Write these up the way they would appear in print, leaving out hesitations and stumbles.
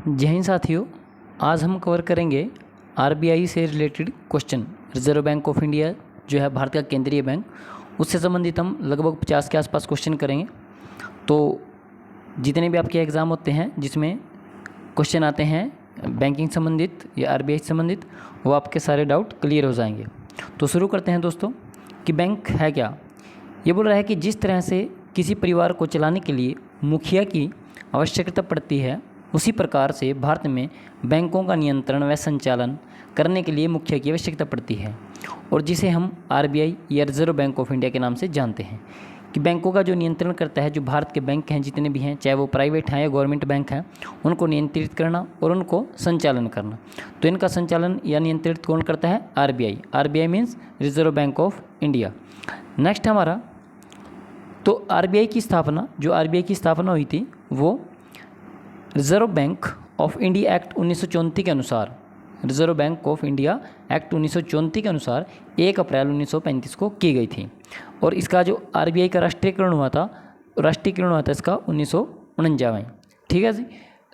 जय हिंद साथियों, आज हम कवर करेंगे आरबीआई से related question. Reserve bank of India जो है भारत का केंद्रीय बैंक, उससे संबंधित हम लगभग 50 के आसपास क्वेश्चन करेंगे। तो जितने भी आपके एग्ज़ाम होते हैं जिसमें क्वेश्चन आते हैं बैंकिंग संबंधित या आरबीआई से संबंधित, वो आपके सारे डाउट क्लियर हो जाएंगे। तो शुरू करते हैं दोस्तों कि बैंक है क्या। ये बोल रहा है कि जिस तरह से किसी परिवार को चलाने के लिए मुखिया की आवश्यकता पड़ती है, उसी प्रकार से भारत में बैंकों का नियंत्रण व संचालन करने के लिए मुखिया की आवश्यकता पड़ती है, और जिसे हम आरबीआई या रिजर्व बैंक ऑफ इंडिया के नाम से जानते हैं। कि बैंकों का जो नियंत्रण करता है, जो भारत के बैंक हैं जितने भी हैं, चाहे वो प्राइवेट हैं या गवर्नमेंट बैंक हैं, उनको नियंत्रित करना और उनको संचालन करना। तो इनका संचालन या नियंत्रित कौन करता है? RBI. RBI means reserve bank of India. Next हमारा, तो आरबीआई की स्थापना हुई थी वो reserve bank of India act 1934 के अनुसार, reserve bank of India act 1934 के अनुसार 1 अप्रैल 1935 को की गई थी। और इसका जो आरबीआई का राष्ट्रीयकरण हुआ था इसका 1949। ठीक है जी,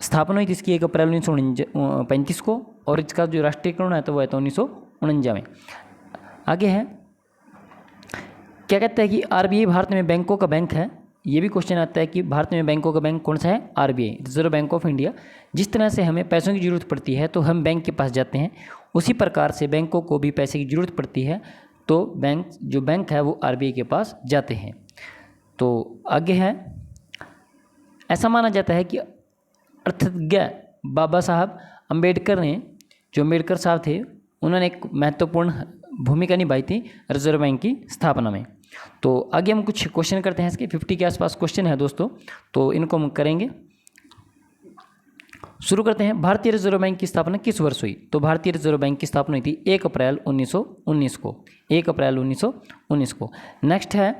स्थापना हुई थी इसकी 1 अप्रैल 1935 को, और इसका जो राष्ट्रीयकरण हुआ था वो है 1949। आगे है, क्या कहता है कि आरबीआई भारत में बैंकों का बैंक है। ये भी क्वेश्चन आता है कि भारत में बैंकों का बैंक कौन सा है? RBI, reserve bank of India. जिस तरह से हमें पैसों की ज़रूरत पड़ती है तो हम बैंक के पास जाते हैं, उसी प्रकार से बैंकों को भी पैसे की ज़रूरत पड़ती है तो बैंक है वो आरबीआई के पास जाते हैं। तो आगे है, ऐसा माना जाता है कि अर्थज्ञ बाबा साहब अम्बेडकर ने, जो अम्बेडकर साहब थे, उन्होंने एक महत्वपूर्ण भूमिका निभाई थी रिजर्व बैंक की स्थापना में। तो आगे हम कुछ क्वेश्चन करते हैं, इसके 50 के आसपास क्वेश्चन है दोस्तों, तो इनको हम करेंगे। शुरू करते हैं, भारतीय रिजर्व बैंक की स्थापना किस वर्ष हुई? तो भारतीय रिजर्व बैंक की स्थापना हुई थी 1 अप्रैल 1919 को, 1 अप्रैल 1919 को। नेक्स्ट है,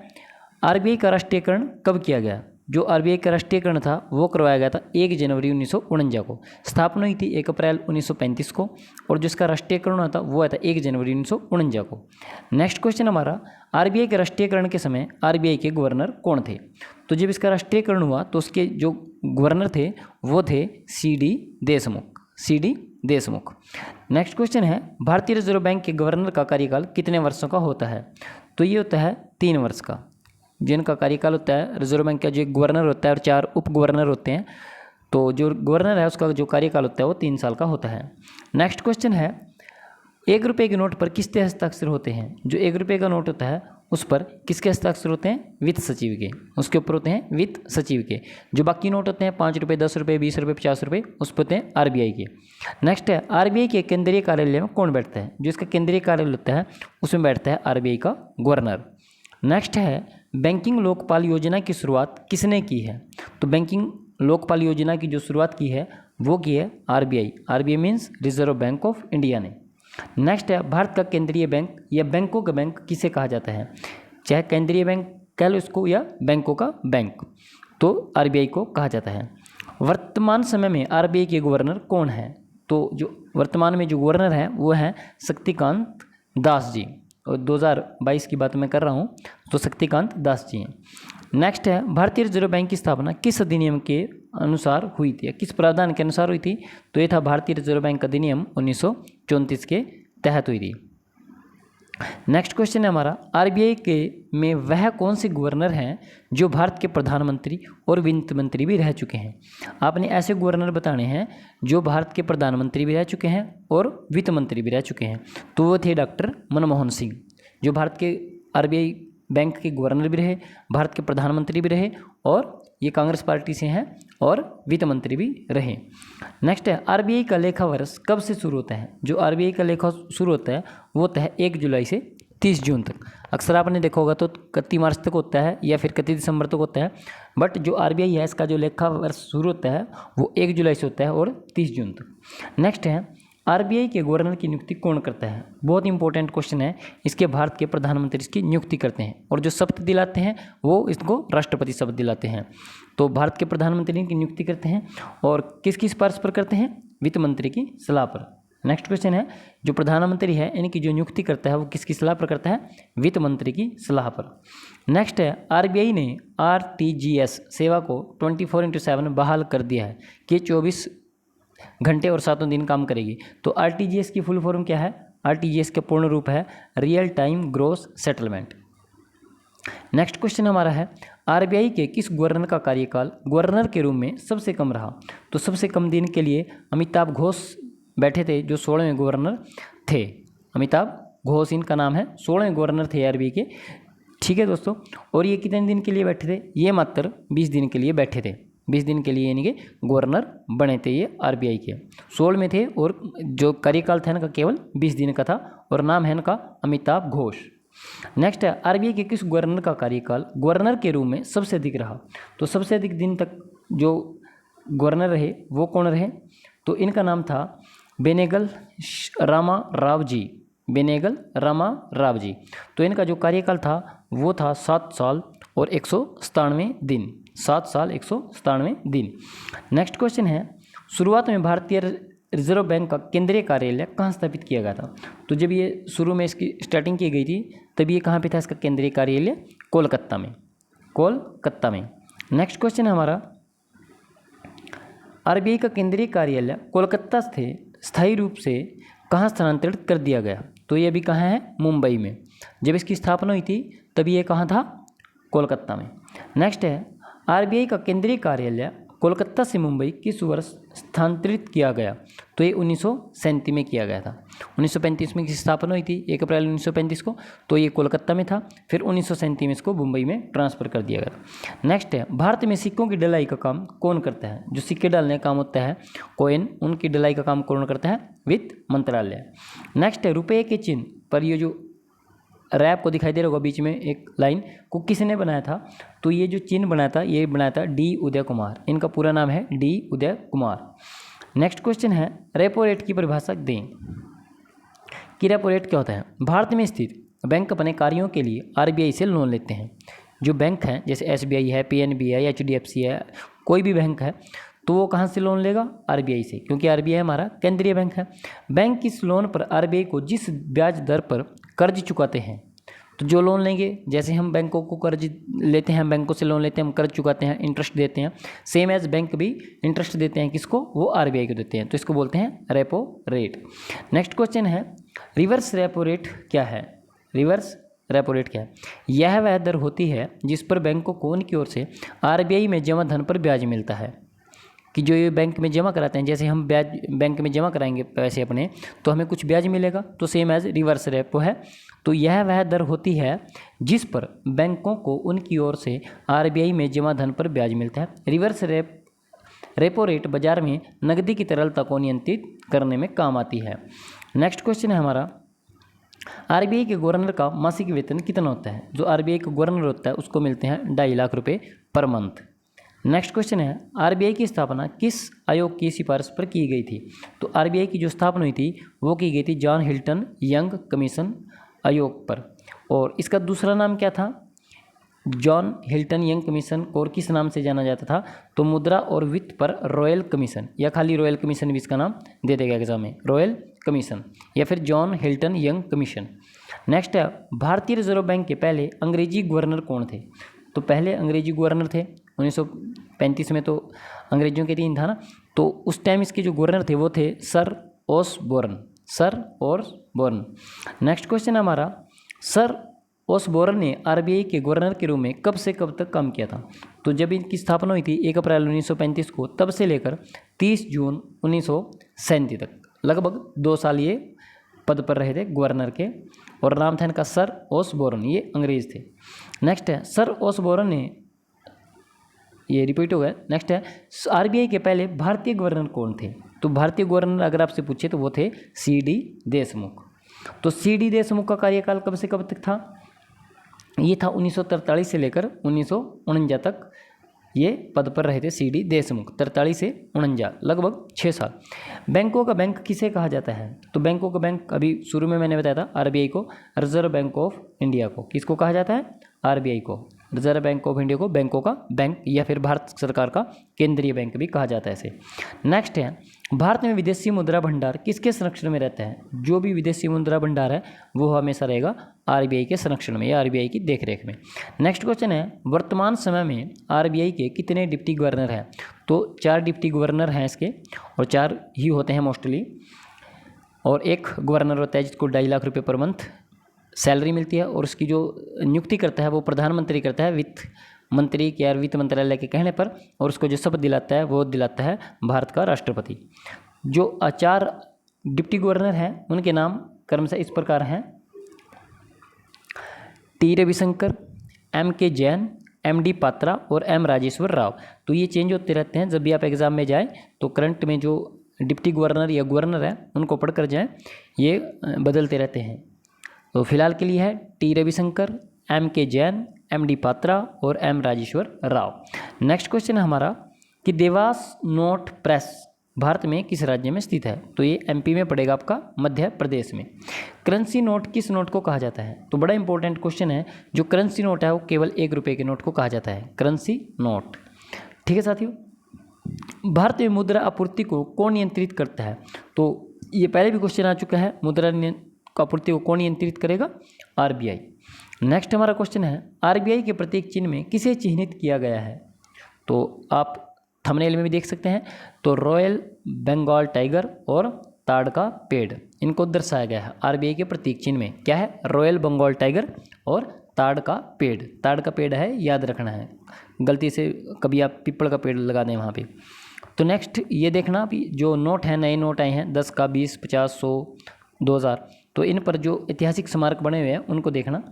आरबीआई का राष्ट्रीयकरण कब किया गया? जो आरबीआई का राष्ट्रीयकरण था वो करवाया गया था 1 जनवरी 1949 को। स्थापना हुई थी 1 अप्रैल 1935 को, और जिसका राष्ट्रीयकरण हुआ था वो आया था 1 जनवरी 1949 को। नेक्स्ट क्वेश्चन हमारा, आरबीआई के राष्ट्रीयकरण के समय आरबीआई के गवर्नर कौन थे? तो जब इसका राष्ट्रीयकरण हुआ तो उसके जो गवर्नर थे वो थे सी.डी. देशमुख। नेक्स्ट क्वेश्चन है, भारतीय रिजर्व बैंक के गवर्नर का कार्यकाल कितने वर्षों का होता है? तो ये होता है 3 वर्ष का, जिनका कार्यकाल होता है रिजर्व बैंक का। जो गवर्नर होता है और 4 उप गवर्नर होते हैं, तो जो गवर्नर है उसका जो कार्यकाल होता है वो 3 साल का होता है। नेक्स्ट क्वेश्चन है, 1 रुपये के नोट पर किसके हस्ताक्षर होते हैं? जो 1 रुपये का नोट होता है उस पर किसके हस्ताक्षर होते हैं? वित्त सचिव के, उसके ऊपर होते हैं वित्त सचिव के। जो बाकी नोट होते हैं 5 रुपये, 10 रुपये, 20 रुपये, 50 रुपये, उस पर होते हैं आरबीआई के। नेक्स्ट है, आरबीआई के केंद्रीय कार्यालय में कौन बैठता है? जो इसका केंद्रीय कार्यालय होता है उसमें बैठता है आरबीआई का गवर्नर। नेक्स्ट है, बैंकिंग लोकपाल योजना की शुरुआत किसने की है? तो बैंकिंग लोकपाल योजना की जो शुरुआत की है वो की है RBI. RBI means reserve bank of India ने। नेक्स्ट है, भारत का केंद्रीय बैंक या बैंकों का बैंक किसे कहा जाता है? चाहे केंद्रीय बैंक कह लो इसको या बैंकों का बैंक, तो आरबीआई को कहा जाता है। वर्तमान समय में आरबीआई के गवर्नर कौन है? तो जो वर्तमान में जो गवर्नर हैं वो हैं शक्तिकांत दास जी, और 2022 की बात मैं कर रहा हूँ, तो शक्तिकांत दास जी हैं। नेक्स्ट है, भारतीय रिजर्व बैंक की स्थापना किस अधिनियम के अनुसार हुई थी, या किस प्रावधान के अनुसार हुई थी? तो ये था भारतीय रिजर्व बैंक अधिनियम 1934 के तहत हुई थी। नेक्स्ट क्वेश्चन है हमारा, आरबीआई के में वह कौन से गवर्नर हैं जो भारत के प्रधानमंत्री और वित्त मंत्री भी रह चुके हैं? आपने ऐसे गवर्नर बताने हैं जो भारत के प्रधानमंत्री भी रह चुके हैं और वित्त मंत्री भी रह चुके हैं। तो वो थे डॉक्टर मनमोहन सिंह, जो भारत के आरबीआई बैंक के गवर्नर भी रहे, भारत के प्रधानमंत्री भी रहे, और ये कांग्रेस पार्टी से हैं और वित्त मंत्री भी रहे। नेक्स्ट है, आरबीआई का लेखा वर्ष कब से शुरू होता है? जो आरबीआई का लेखा शुरू होता है वो होता है 1 जुलाई से 30 जून तक। अक्सर आपने देखा होगा तो 31 मार्च तक होता है या फिर 31 दिसंबर तक होता है, बट जो आरबीआई है इसका जो लेखा वर्ष शुरू होता है वो 1 जुलाई से होता है और 30 जून तक। नेक्स्ट है, आरबीआई के गवर्नर की नियुक्ति कौन करता है? बहुत इंपॉर्टेंट क्वेश्चन है, इसके भारत के प्रधानमंत्री इसकी नियुक्ति करते हैं, और जो शपथ दिलाते हैं वो इसको राष्ट्रपति शपथ दिलाते हैं। तो भारत के प्रधानमंत्री इनकी नियुक्ति करते हैं, और किसकी सिफारिश पर करते हैं? वित्त मंत्री की सलाह पर। नेक्स्ट क्वेश्चन है, जो प्रधानमंत्री है इनकी जो नियुक्ति करता है वो किसकी सलाह पर करता है? वित्त मंत्री की सलाह पर। नेक्स्ट है, आरबीआई ने आरटीजीएस सेवा को 24/7 बहाल कर दिया है कि 24 घंटे और सातों दिन काम करेगी। तो आरटीजीएस की फुल फॉर्म क्या है? आरटीजीएस का पूर्ण रूप है real time gross settlement. Next question हमारा है, आरबीआई के किस गवर्नर का कार्यकाल गवर्नर के रूप में सबसे कम रहा? तो सबसे कम दिन के लिए अमिताभ घोष बैठे थे, जो 16वें गवर्नर थे। अमिताभ घोष इनका नाम है, 16वें गवर्नर थे आरबीआई के। ठीक है दोस्तों, और ये कितने दिन के लिए बैठे थे? ये मात्र 20 दिन के लिए बैठे थे। 20 दिन के लिए यानी कि गवर्नर बने थे ये आरबीआई के। 16 में थे और जो कार्यकाल था इनका केवल 20 दिन का था, और नाम है इनका अमिताभ घोष। नेक्स्ट है, आरबीआई के किस गवर्नर का कार्यकाल गवर्नर के रूप में सबसे अधिक रहा? तो सबसे अधिक दिन तक जो गवर्नर रहे वो कौन रहे? तो इनका नाम था बेनेगल रामा राव जी। बेनेगल रामा राव जी। तो इनका जो कार्यकाल था वो था 7 साल और 197 दिन। 7 साल 197 दिन। नेक्स्ट क्वेश्चन है, शुरुआत में भारतीय रिजर्व बैंक का केंद्रीय कार्यालय कहाँ स्थापित किया गया था? तो जब ये शुरू में इसकी स्टार्टिंग की गई थी तब ये कहाँ पे था इसका केंद्रीय कार्यालय? कोलकाता में। कोलकाता में। नेक्स्ट क्वेश्चन है हमारा, आरबीआई का केंद्रीय कार्यालय कोलकाता से स्थायी रूप से कहाँ स्थानांतरित कर दिया गया? तो ये अभी कहाँ है? मुंबई में। जब इसकी स्थापना हुई थी तभी ये कहाँ था? कोलकाता में। नेक्स्ट है, आरबीआई का केंद्रीय कार्यालय कोलकाता से मुंबई किस वर्ष स्थानांतरित किया गया? तो ये 1937 में किया गया था। 1935 में इसकी स्थापना हुई थी 1 अप्रैल 1935 को, तो ये कोलकाता में था। फिर 1937 में इसको मुंबई में ट्रांसफ़र कर दिया गया था। नेक्स्ट है, भारत में सिक्कों की ढलाई का काम कौन करता है? जो सिक्के डालने का काम होता है कॉइन, उनकी ढलाई का काम कौन करता है? वित्त मंत्रालय। नेक्स्ट है, रुपये के चिन्ह पर ये जो रैप को दिखाई दे रहा होगा बीच में एक लाइन को किसने बनाया था? तो ये जो चिन्ह बनाया था ये बनाया था डी उदय कुमार। इनका पूरा नाम है D Uday Kumar. Next question है, रेपो रेट की परिभाषा दें कि रेपो रेट क्या होता है? भारत में स्थित बैंक अपने कार्यों के लिए आरबीआई से लोन लेते हैं। जो बैंक हैं जैसे एसबीआई है, पीएनबी है, एचडीएफसी है, कोई भी बैंक है तो वो कहाँ से लोन लेगा? आरबीआई से, क्योंकि आरबीआई हमारा केंद्रीय बैंक है। बैंक इस लोन पर आरबीआई को जिस ब्याज दर पर कर्ज चुकाते हैं, तो जो लोन लेंगे, जैसे हम बैंकों को कर्ज लेते हैं, बैंकों से लोन लेते हैं, हम कर्ज चुकाते हैं, इंटरेस्ट देते हैं, सेम एज बैंक भी इंटरेस्ट देते हैं। किसको? वो आरबीआई को देते हैं। तो इसको बोलते हैं रेपो रेट। नेक्स्ट क्वेश्चन है, रिवर्स रेपो रेट क्या है? रिवर्स रेपो रेट क्या है? यह वह दर होती है जिस पर बैंकों को उनकी ओर से आरबीआई में जमा धन पर ब्याज मिलता है। कि जो ये बैंक में जमा कराते हैं, जैसे हम ब्याज बैंक में जमा कराएंगे पैसे अपने, तो हमें कुछ ब्याज मिलेगा, तो सेम एज रिवर्स रेपो है। तो यह वह दर होती है जिस पर बैंकों को उनकी ओर से आरबीआई में जमा धन पर ब्याज मिलता है। रिवर्स रेपो रेट बाजार में नकदी की तरलता को नियंत्रित करने में काम आती है। नेक्स्ट क्वेश्चन है हमारा, आरबीआई के गवर्नर का मासिक वेतन कितना होता है? जो आरबीआई का गवर्नर होता है उसको मिलते हैं 2.5 लाख रुपये पर मंथ। नेक्स्ट क्वेश्चन है, आरबीआई की स्थापना किस आयोग की सिफारिश पर की गई थी? तो आरबीआई की जो स्थापना हुई थी वो की गई थी जॉन हिल्टन यंग कमीशन आयोग पर। और इसका दूसरा नाम क्या था? जॉन हिल्टन यंग कमीशन को और किस नाम से जाना जाता था? तो मुद्रा और वित्त पर रॉयल कमीशन, या खाली रॉयल कमीशन भी इसका नाम दे देगा एग्जाम में, रॉयल कमीशन या फिर John Hilton young commission. Next है, भारतीय रिजर्व बैंक के पहले अंग्रेजी गवर्नर कौन थे? तो पहले अंग्रेजी गवर्नर थे 1935 में, तो अंग्रेजों के 3 था ना, तो उस टाइम इसके जो गवर्नर थे वो थे sir Osborne. Sir Osborne. Next question हमारा, सर ऑसबोर्न ने आरबीआई के गवर्नर के रूप में कब से कब तक काम किया था? तो जब इनकी स्थापना हुई थी 1 अप्रैल 1935 को, तब से लेकर 30 जून 1937 तक लगभग 2 साल ये पद पर रहे थे गवर्नर के, और नाम था इनका सर ऑसबोर्न। ये अंग्रेज थे। नेक्स्ट है, सर ऑसबोर्न ने, ये रिपीट हो गया। नेक्स्ट है, आरबीआई के पहले भारतीय गवर्नर कौन थे? तो भारतीय गवर्नर अगर आपसे पूछे तो वो थे सीडी देशमुख। तो सीडी देशमुख का कार्यकाल कब से कब तक था? ये था 1943 से लेकर 1949 तक ये पद पर रहे थे सीडी देशमुख। 43 से 49, लगभग 6 साल। बैंकों का बैंक किसे कहा जाता है? तो बैंकों का बैंक अभी शुरू में मैंने बताया था आरबीआई को, रिजर्व बैंक ऑफ इंडिया को। किसको कहा जाता है? आरबीआई को, रिजर्व बैंक ऑफ इंडिया को बैंकों का बैंक या फिर भारत सरकार का केंद्रीय बैंक भी कहा जाता है इसे। नेक्स्ट है, भारत में विदेशी मुद्रा भंडार किसके संरक्षण में रहता है? जो भी विदेशी मुद्रा भंडार है वो हमेशा रहेगा आरबीआई के संरक्षण में या आरबीआई की देखरेख में। नेक्स्ट क्वेश्चन है, वर्तमान समय में आरबीआई के कितने डिप्टी गवर्नर हैं? तो 4 डिप्टी गवर्नर हैं इसके, और 4 ही होते हैं मोस्टली, और एक गवर्नर होता है जिसको 2.5 लाख रुपये पर मंथ सैलरी मिलती है, और उसकी जो नियुक्ति करता है वो प्रधानमंत्री करता है वित्त मंत्री के या वित्त मंत्रालय के कहने पर, और उसको जो शपथ दिलाता है वो दिलाता है भारत का राष्ट्रपति। जो 4 डिप्टी गवर्नर हैं उनके नाम क्रमशः इस प्रकार हैं: T Ravishankar, M.K. Jain, M.D. Patra और M. राजेश्वर राव। तो ये चेंज होते रहते हैं, जब भी आप एग्जाम में जाएं तो करंट में जो डिप्टी गवर्नर या गवर्नर है उनको पढ़ कर जाएँ, ये बदलते रहते हैं। तो फिलहाल के लिए है T Ravishankar, M.K. Jain, M.D. Patra और M. Rajeshwar Rao. Next question है हमारा कि देवास नोट प्रेस भारत में किस राज्य में स्थित है? तो ये MP में पड़ेगा आपका, मध्य प्रदेश में। करेंसी नोट किस नोट को कहा जाता है? तो बड़ा इंपॉर्टेंट क्वेश्चन है। जो करेंसी नोट है वो केवल 1 रुपये के नोट को कहा जाता है, करेंसी नोट। ठीक है साथियों, भारत में मुद्रा आपूर्ति को कौन नियंत्रित करता है? तो ये पहले भी क्वेश्चन आ चुका है, मुद्रा आपूर्ति को कौन नियंत्रित करेगा? आरबीआई। नेक्स्ट हमारा क्वेश्चन है, आरबीआई के प्रतीक चिन्ह में किसे चिन्हित किया गया है? तो आप थंबनेल में भी देख सकते हैं। तो रॉयल बंगाल टाइगर और ताड़ का पेड़, इनको दर्शाया गया है आरबीआई के प्रतीक चिन्ह में। क्या है? रॉयल बंगाल टाइगर और ताड़ का पेड़। ताड़ का पेड़ है, याद रखना है, गलती से कभी आप पीपल का पेड़ लगा दें वहाँ पे। तो नेक्स्ट ये देखना, अभी जो नोट हैं, नए नोट आए हैं 10 का, 20, 50, 100, 2000, तो इन पर जो ऐतिहासिक स्मारक बने हुए हैं उनको देखना।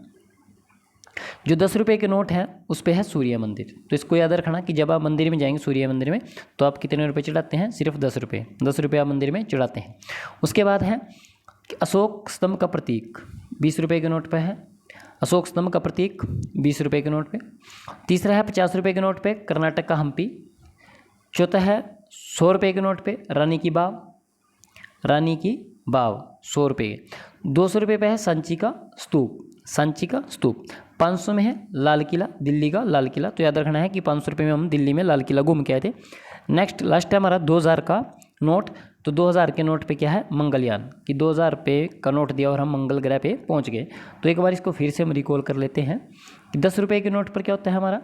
जो 10 रुपये के नोट हैं उस पर है सूर्य मंदिर। तो इसको याद रखना कि जब आप मंदिर में जाएंगे सूर्य मंदिर में, तो आप कितने रुपये चढ़ाते हैं? सिर्फ 10 रुपये। 10 रुपये आप मंदिर में चढ़ाते हैं। उसके बाद है कि अशोक स्तंभ का प्रतीक 20 रुपये के नोट पर है, अशोक स्तंभ का प्रतीक 20 रुपये के नोट पे। तीसरा है 50 रुपये के नोट पे कर्नाटक का हम्पी। चौथा है 100 रुपये के नोट पे रानी की बाव, रानी की बाव 100 रुपये। 200 रुपये पे है सांची का स्तूप, सांची का स्तूप। 500 में है लाल किला, दिल्ली का लाल किला। तो याद रखना है कि 500 रुपये में हम दिल्ली में लाल किला घूम के आए थे। नेक्स्ट लास्ट है हमारा 2000 का नोट। तो 2000 के नोट पे क्या है? मंगलयान, कि 2000 रुपये का नोट दिया और हम मंगल ग्रह पे पहुंच गए। तो एक बार इसको फिर से हम रिकॉल कर लेते हैं कि 10 रुपये के नोट पर क्या होता है हमारा?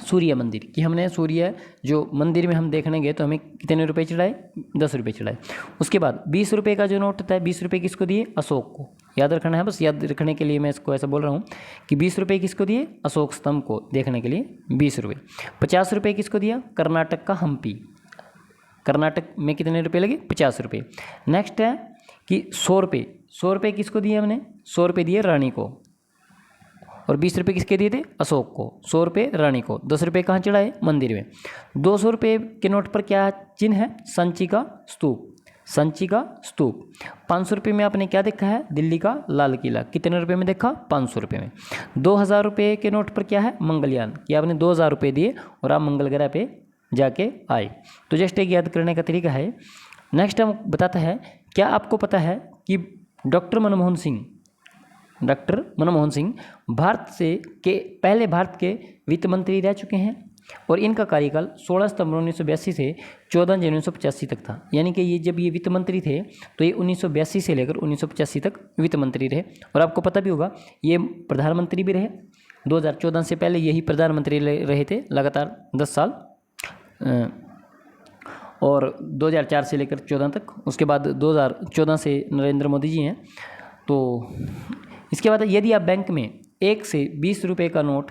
सूर्य मंदिर, कि हमने सूर्य जो मंदिर में हम देखने गए तो हमें कितने रुपए चढ़ाए? 10 रुपये चढ़ाए। उसके बाद 20 रुपये का जो नोट होता है, 20 रुपये किसको दिए? अशोक को। याद रखना है, बस याद रखने के लिए मैं इसको ऐसा बोल रहा हूँ कि 20 रुपये किसको दिए? अशोक स्तंभ को देखने के लिए 20 रुपये। 50 रुपये किसको दिया? कर्नाटक का हम्पी। कर्नाटक में कितने रुपये लगे? 50 रुपये। नेक्स्ट है कि 100 रुपये, 100 रुपये किसको दिए हमने? 100 रुपये दिए रानी को। और 20 रुपये किसके दिए थे? अशोक को। 100 रुपये रानी को। 10 रुपये कहाँ चढ़ाए? मंदिर में। 200 रुपये के नोट पर क्या चिन्ह है? सांची का स्तूप, सांची का स्तूप। 500 रुपये में आपने क्या देखा है? दिल्ली का लाल किला। कितने रुपये में देखा? 500 रुपये में। 2000 रुपये के नोट पर क्या है? मंगलयान, कि आपने 2000 रुपये दिए और आप मंगल ग्रह पे जाके आए। तो जस्ट एक याद करने का तरीका है। नेक्स्ट हम बताता है, क्या आपको पता है कि डॉक्टर मनमोहन सिंह पहले भारत के वित्त मंत्री रह चुके हैं, और इनका कार्यकाल 16 सितंबर 1982 से 14 जनवरी 1985 तक था। यानी कि ये जब ये वित्त मंत्री थे तो ये 1982 से लेकर 1985 तक वित्त मंत्री रहे। और आपको पता भी होगा ये प्रधानमंत्री भी रहे। 2014 से पहले यही प्रधानमंत्री रहे थे लगातार 10 साल, और 2004 से लेकर 14 तक। उसके बाद 2014 से नरेंद्र मोदी जी हैं। तो इसके बाद यदि आप बैंक में 1 से 20 रुपये का नोट,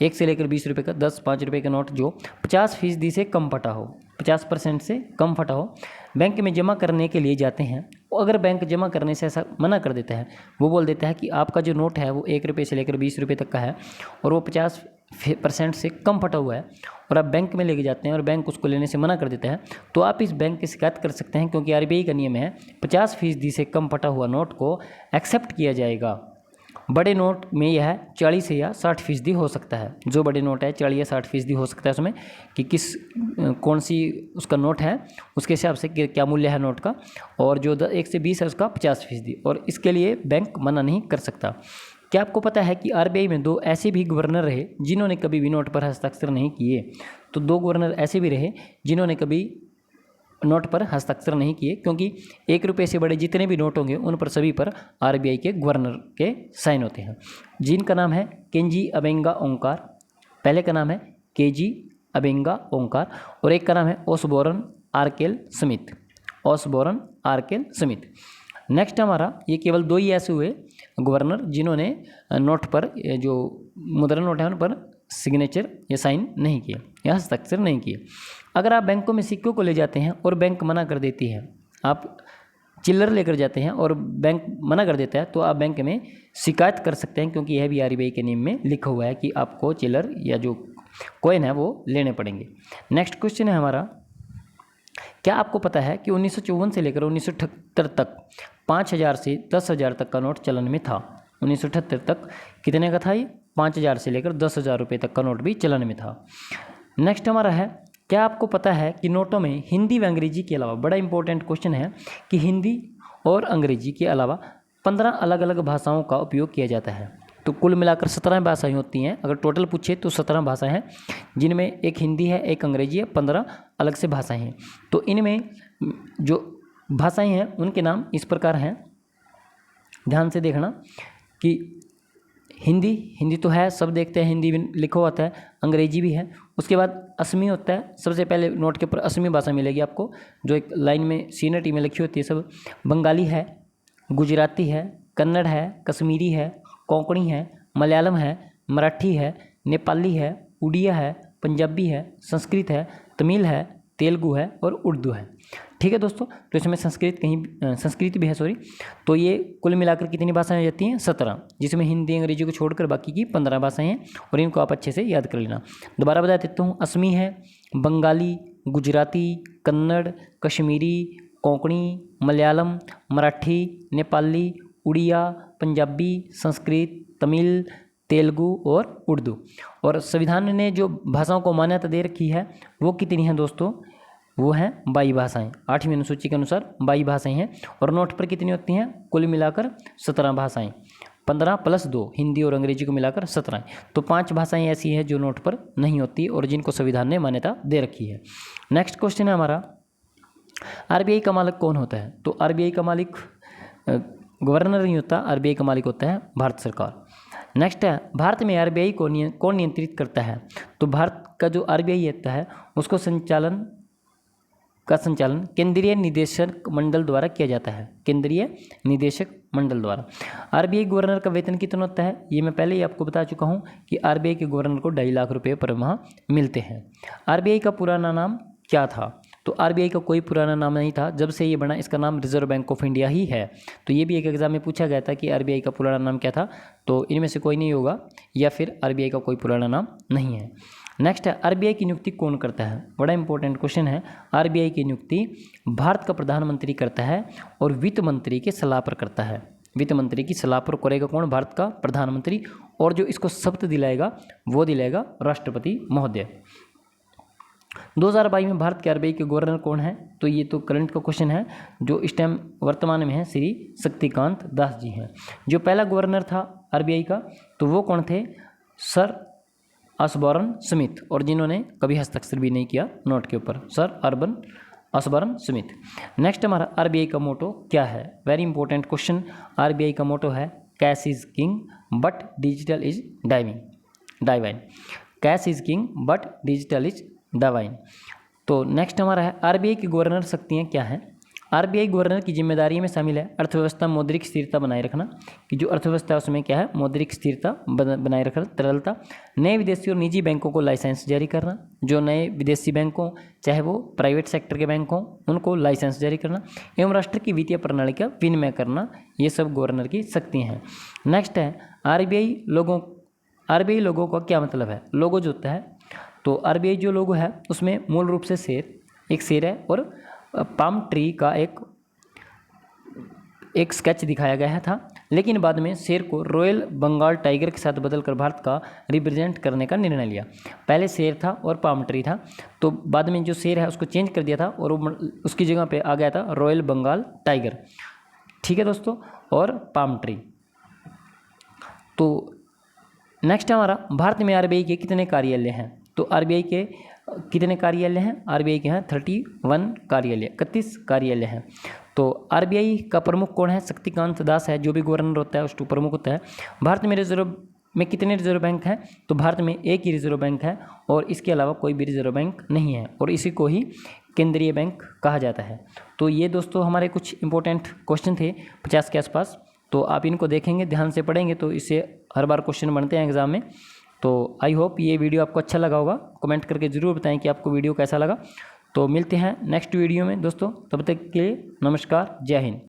1 से लेकर 20 रुपये का 10, 5 रुपये का नोट जो 50% से कम फटा हो, 50% से कम फटा हो, बैंक में जमा करने के लिए जाते हैं। अगर बैंक जमा करने से ऐसा मना कर देता है, वो बोल देता है कि आपका जो नोट है वो 1 रुपये से लेकर 20 रुपये तक का है और वो 50% से कम फटा हुआ है, और आप बैंक में लेके जाते हैं और बैंक उसको लेने से मना कर देता है, तो आप इस बैंक की शिकायत कर सकते हैं। क्योंकि आरबीआई का नियम है 50% से कम फटा हुआ नोट को एक्सेप्ट किया जाएगा। बड़े नोट में यह 40 या 60% हो सकता है। जो बड़े नोट है 40 या 60% हो सकता है उसमें, कि कौन सी उसका नोट है उसके हिसाब से क्या मूल्य है नोट का, और जो 1 से 20 है उसका 50%, और इसके लिए बैंक मना नहीं कर सकता। क्या आपको पता है कि आरबीआई में 2 ऐसे भी गवर्नर रहे जिन्होंने कभी भी नोट पर हस्ताक्षर नहीं किए? तो 2 गवर्नर ऐसे भी रहे जिन्होंने कभी नोट पर हस्ताक्षर नहीं किए, क्योंकि 1 रुपये से बड़े जितने भी नोट होंगे उन पर सभी पर आरबीआई के गवर्नर के साइन होते हैं, जिनका नाम है केंजी अबेंगा ओंकार। पहले का नाम है केजी अबेंगा ओंकार और एक का नाम है ओसबोरन आर्केल स्मिथ। ओसबोरन आर्केल स्मिथ। नेक्स्ट हमारा, ये केवल 2 ही ऐसे हुए गवर्नर जिन्होंने नोट पर, जो मुद्रा नोट है उन पर सिग्नेचर या साइन नहीं किए या हस्ताक्षर नहीं किए। अगर आप बैंकों में सिक्कों को ले जाते हैं और बैंक मना कर देती है, आप चिल्लर लेकर जाते हैं और बैंक मना कर देता है, तो आप बैंक में शिकायत कर सकते हैं, क्योंकि यह भी आरबीआई के नियम में लिखा हुआ है कि आपको चिल्लर या जो कॉइन है वो लेने पड़ेंगे। नेक्स्ट क्वेश्चन है हमारा, क्या आपको पता है कि 1954 से लेकर 1978 तक 5000 से 10,000 तक का नोट चलन में था? 1978 तक कितने का था ये? 5000 से लेकर 10,000 रुपये तक का नोट भी चलन में था। नेक्स्ट हमारा है, क्या आपको पता है कि नोटों में हिंदी व अंग्रेजी के अलावा, बड़ा इंपॉर्टेंट क्वेश्चन है, कि हिंदी और अंग्रेजी के अलावा 15 अलग अलग भाषाओं का उपयोग किया जाता है? तो कुल मिलाकर 17 भाषाएं होती हैं। अगर टोटल पूछे तो 17 भाषाएं हैं, जिनमें एक हिंदी है, एक अंग्रेजी है, 15 अलग से भाषाएं हैं। तो इनमें जो भाषाएं हैं उनके नाम इस प्रकार हैं, ध्यान से देखना कि हिंदी तो है, सब देखते हैं, हिंदी भी लिखा होता है, अंग्रेजी भी है। उसके बाद असमी होता है, सबसे पहले नोट के ऊपर असमी भाषा मिलेगी आपको, जो एक लाइन में सीनटी में लिखी होती है सब। बंगाली है, गुजराती है, कन्नड़ है, कश्मीरी है, कोंकणी है, मलयालम है, मराठी है, नेपाली है, उड़िया है, पंजाबी है, संस्कृत है, तमिल है, तेलुगु है और उर्दू है। ठीक है दोस्तों, तो इसमें संस्कृत भी है, सॉरी। तो ये कुल मिलाकर कितनी भाषाएं हो जाती हैं? 17, जिसमें हिंदी अंग्रेजी को छोड़कर बाकी की 15 भाषाएं हैं, और इनको आप अच्छे से याद कर लेना। दोबारा बता देता हूँ, असमी है, बंगाली, गुजराती, कन्नड़, कश्मीरी, कोंकणी, मलयालम, मराठी, नेपाली, उड़िया, पंजाबी, संस्कृत, तमिल, तेलुगु और उर्दू। और संविधान ने जो भाषाओं को मान्यता दे रखी है वो कितनी है दोस्तों? वो हैं 22 भाषाएं। 8वीं अनुसूची के अनुसार 22 भाषाएं हैं। और नोट पर कितनी होती हैं? कुल मिलाकर 17 भाषाएं, 15 + 2 हिंदी और अंग्रेजी को मिलाकर 17। तो 5 भाषाएं ऐसी हैं जो नोट पर नहीं होती और जिनको संविधान ने मान्यता दे रखी है। नेक्स्ट क्वेश्चन है हमारा, आरबीआई का मालिक कौन होता है? तो आरबीआई का मालिक गवर्नर नहीं होता, आरबीआई का मालिक होता है भारत सरकार। नेक्स्ट है, भारत में आरबीआई को कौन नियंत्रित करता है? तो भारत का जो आरबीआई होता है उसको संचालन केंद्रीय निदेशक मंडल द्वारा किया जाता है, केंद्रीय निदेशक मंडल द्वारा। आरबीआई गवर्नर का वेतन कितना होता है? ये मैं पहले ही आपको बता चुका हूँ कि आरबीआई के गवर्नर को 2.5 लाख रुपये पर माह मिलते हैं। आरबीआई का पुराना नाम क्या था? तो आरबीआई का कोई पुराना नाम नहीं था, जब से ये बना इसका नाम रिजर्व बैंक ऑफ इंडिया ही है। तो ये भी एक एग्जाम में पूछा गया था कि आरबीआई का पुराना नाम क्या था, तो इनमें से कोई नहीं होगा, या फिर आरबीआई का कोई पुराना नाम नहीं है। नेक्स्ट है, आरबीआई की नियुक्ति कौन करता है? बड़ा इंपॉर्टेंट क्वेश्चन है। आरबीआई की नियुक्ति भारत का प्रधानमंत्री करता है और वित्त मंत्री के सलाह पर करता है। वित्त मंत्री की सलाह पर करेगा कौन? भारत का प्रधानमंत्री। और जो इसको शपथ दिलाएगा वो दिलाएगा राष्ट्रपति महोदय। 2022 में भारत के आरबीआई के गवर्नर कौन है? तो ये तो करंट का क्वेश्चन है, जो इस टाइम वर्तमान में है श्री शक्तिकांत दास जी हैं। जो पहला गवर्नर था आरबीआई का, तो वो कौन थे? सर ऑसबॉर्न स्मिथ, और जिन्होंने कभी हस्ताक्षर भी नहीं किया नोट के ऊपर, सर ऑसबॉर्न स्मिथ। नेक्स्ट हमारा, आरबीआई का मोटो क्या है? Very important question. आरबीआई का मोटो है, cash is king but digital is divine. Cash is king but digital is divine. तो नेक्स्ट हमारा है, आरबीआई की गवर्नर शक्तियाँ क्या हैं? आरबीआई गवर्नर की जिम्मेदारी में शामिल है अर्थव्यवस्था मौद्रिक स्थिरता बनाए रखना, कि जो अर्थव्यवस्था है उसमें क्या है? मौद्रिक स्थिरता बनाए रखना, तरलता। नए विदेशी और निजी बैंकों को लाइसेंस जारी करना, जो नए विदेशी बैंक हों चाहे वो प्राइवेट सेक्टर के बैंक हों उनको लाइसेंस जारी करना, एवं राष्ट्र की वित्तीय प्रणाली का विनिमय करना, ये सब गवर्नर की शक्तियाँ हैं। नेक्स्ट है, आरबीआई लोगों का क्या मतलब है? लोगो जो होता है, तो आरबीआई जो लोगो है उसमें मूल रूप से एक शेर है और पाम ट्री का एक स्केच दिखाया गया था, लेकिन बाद में शेर को रॉयल बंगाल टाइगर के साथ बदलकर भारत का रिप्रेजेंट करने का निर्णय लिया। पहले शेर था और पाम ट्री था, तो बाद में जो शेर है उसको चेंज कर दिया था और उसकी जगह पे आ गया था रॉयल बंगाल टाइगर। ठीक है दोस्तों, और पाम ट्री। तो नेक्स्ट हमारा भारत में आरबीआई के कितने कार्यालय हैं? तो आरबीआई के कितने कार्यालय हैं? आरबीआई के हैं 31 कार्यालय, 31 कार्यालय हैं। तो आरबीआई का प्रमुख कौन है? शक्तिकांत दास है, जो भी गवर्नर होता है उसको प्रमुख होता है। भारत में रिजर्व में कितने रिजर्व बैंक हैं? तो भारत में एक ही रिजर्व बैंक है और इसके अलावा कोई भी रिजर्व बैंक नहीं है, और इसी को ही केंद्रीय बैंक कहा जाता है। तो ये दोस्तों हमारे कुछ इंपॉर्टेंट क्वेश्चन थे 50 के आसपास। तो आप इनको देखेंगे, ध्यान से पढ़ेंगे तो इससे हर बार क्वेश्चन बनते हैं एग्जाम में। तो आई होप ये वीडियो आपको अच्छा लगा होगा। कमेंट करके ज़रूर बताएं कि आपको वीडियो कैसा लगा। तो मिलते हैं नेक्स्ट वीडियो में दोस्तों, तब तक के लिए नमस्कार, जय हिंद।